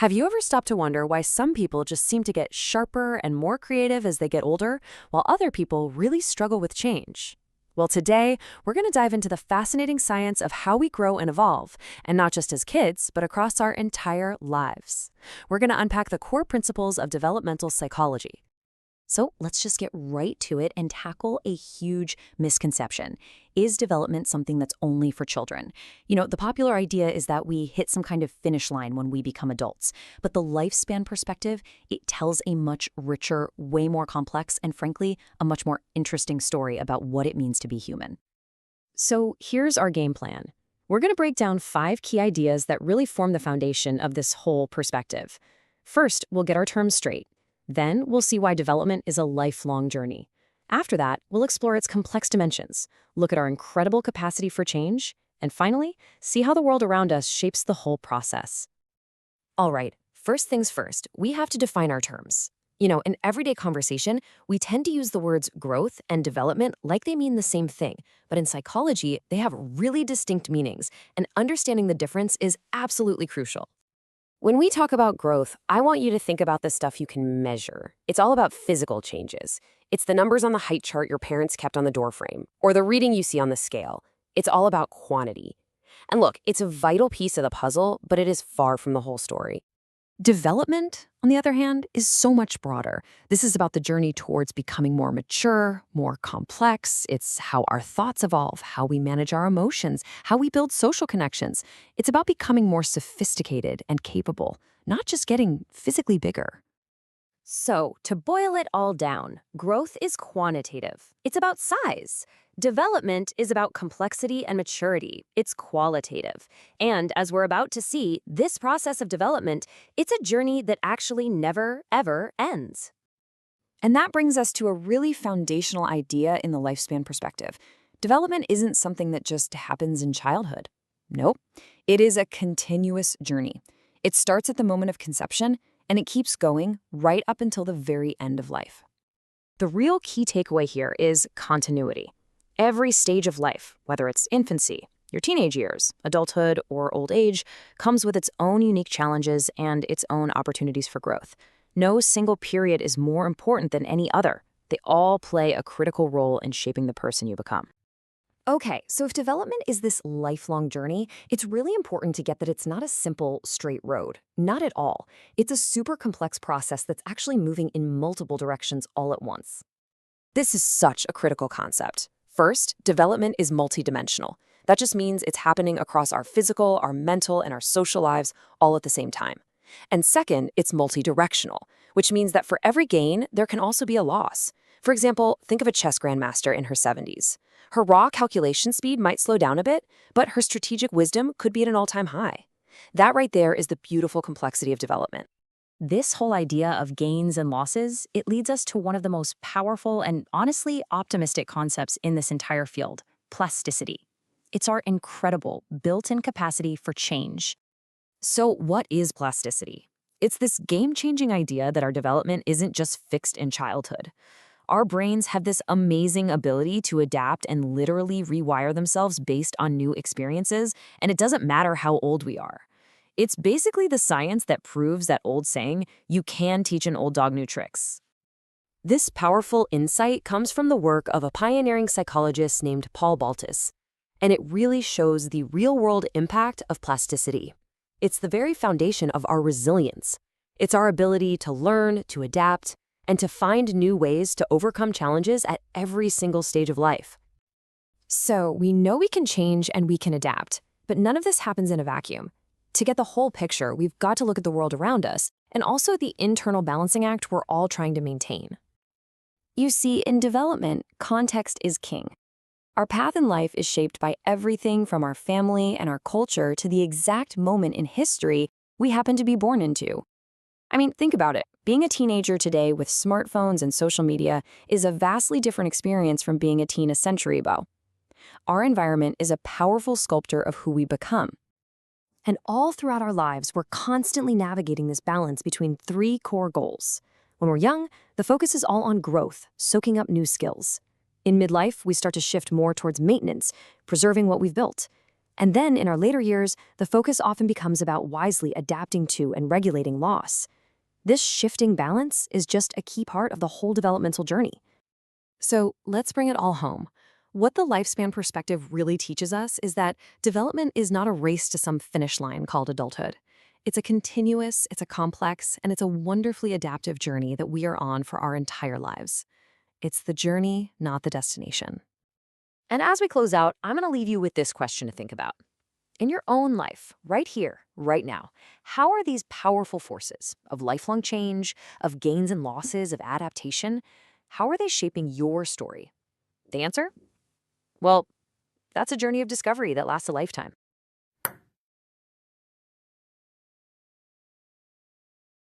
Have you ever stopped to wonder why some people just seem to get sharper and more creative as they get older, while other people really struggle with change? Well, today, we're going to dive into the fascinating science of how we grow and evolve, and not just as kids, but across our entire lives. We're going to unpack the core principles of developmental psychology. So let's just get right to it and tackle a huge misconception. Is development something that's only for children? The popular idea is that we hit some kind of finish line when we become adults. But the lifespan perspective, it tells a much richer, way more complex, and frankly, a much more interesting story about what it means to be human. So here's our game plan. We're going to break down 5 key ideas that really form the foundation of this whole perspective. First, we'll get our terms straight. Then, we'll see why development is a lifelong journey. After that, we'll explore its complex dimensions, look at our incredible capacity for change, and finally, see how the world around us shapes the whole process. All right, first things first, we have to define our terms. In everyday conversation, we tend to use the words growth and development like they mean the same thing, but in psychology, they have really distinct meanings, and understanding the difference is absolutely crucial. When we talk about growth, I want you to think about the stuff you can measure. It's all about physical changes. It's the numbers on the height chart your parents kept on the doorframe, or the reading you see on the scale. It's all about quantity. And look, it's a vital piece of the puzzle, but it is far from the whole story. Development, on the other hand, is so much broader. This is about the journey towards becoming more mature, more complex. It's how our thoughts evolve, how we manage our emotions, how we build social connections. It's about becoming more sophisticated and capable, not just getting physically bigger. So, to boil it all down, growth is quantitative. It's about size. Development is about complexity and maturity. It's qualitative. And as we're about to see, this process of development, it's a journey that actually never, ever ends. And that brings us to a really foundational idea in the lifespan perspective. Development isn't something that just happens in childhood. Nope. It is a continuous journey. It starts at the moment of conception, and it keeps going right up until the very end of life. The real key takeaway here is continuity. Every stage of life, whether it's infancy, your teenage years, adulthood, or old age, comes with its own unique challenges and its own opportunities for growth. No single period is more important than any other. They all play a critical role in shaping the person you become. Okay, so if development is this lifelong journey, it's really important to get that it's not a simple, straight road. Not at all. It's a super complex process that's actually moving in multiple directions all at once. This is such a critical concept. First, development is multidimensional. That just means it's happening across our physical, our mental, and our social lives all at the same time. And second, it's multidirectional, which means that for every gain, there can also be a loss. For example, think of a chess grandmaster in her 70s. Her raw calculation speed might slow down a bit, but her strategic wisdom could be at an all-time high. That right there is the beautiful complexity of development. This whole idea of gains and losses, it leads us to one of the most powerful and honestly optimistic concepts in this entire field, plasticity. It's our incredible built-in capacity for change. So what is plasticity? It's this game-changing idea that our development isn't just fixed in childhood. Our brains have this amazing ability to adapt and literally rewire themselves based on new experiences, and it doesn't matter how old we are. It's basically the science that proves that old saying, you can teach an old dog new tricks. This powerful insight comes from the work of a pioneering psychologist named Paul Baltus, and it really shows the real-world impact of plasticity. It's the very foundation of our resilience. It's our ability to learn, to adapt, and to find new ways to overcome challenges at every single stage of life. So we know we can change and we can adapt, but none of this happens in a vacuum. To get the whole picture, we've got to look at the world around us and also the internal balancing act we're all trying to maintain. You see, in development, context is king. Our path in life is shaped by everything from our family and our culture to the exact moment in history we happen to be born into. I mean, think about it. Being a teenager today with smartphones and social media is a vastly different experience from being a teen a century ago. Our environment is a powerful sculptor of who we become. And all throughout our lives, we're constantly navigating this balance between 3 core goals. When we're young, the focus is all on growth, soaking up new skills. In midlife, we start to shift more towards maintenance, preserving what we've built. And then in our later years, the focus often becomes about wisely adapting to and regulating loss. This shifting balance is just a key part of the whole developmental journey. So let's bring it all home. What the lifespan perspective really teaches us is that development is not a race to some finish line called adulthood. It's a continuous, it's a complex, and it's a wonderfully adaptive journey that we are on for our entire lives. It's the journey, not the destination. And as we close out, I'm going to leave you with this question to think about. In your own life, right here, right now, how are these powerful forces of lifelong change, of gains and losses, of adaptation, how are they shaping your story? The answer? Well, that's a journey of discovery that lasts a lifetime.